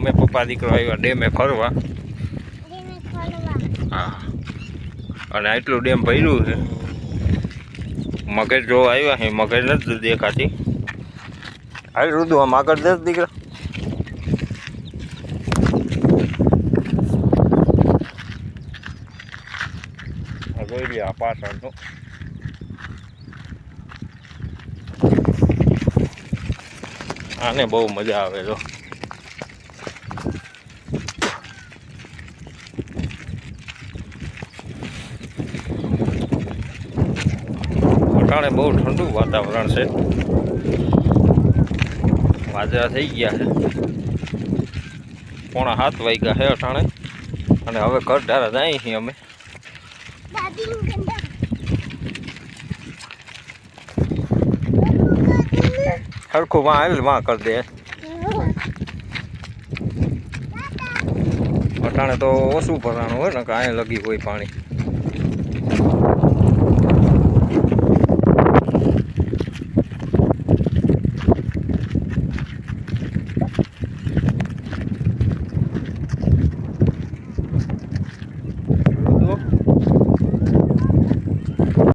અમે પપ્પા દીકરો આવ્યા ડેમે ફરવા. હા, અને આટલું ડેમ ભર્યું છે. મગર જોવા આવ્યા છે, મગર નથી દેખાતી. હાલ રુદુ આમ આગળ દસ દીકરા. જોઈ લે આ પાછળનું. આને બહુ મજા આવે તો. અટાણે બહુ ઠંડુ વાતાવરણ છે. વાદળા થઈ ગયા છે. 6:45 વાગ્યા છે અટાણે. અને હવે ઘર ધારા જાય છીએ અમે. હરખું માં આવેલ માં કરી દે. અટાણે તો ઓછું ભરાણું હોય ને કે અહીંયા લગી હોય પાણી.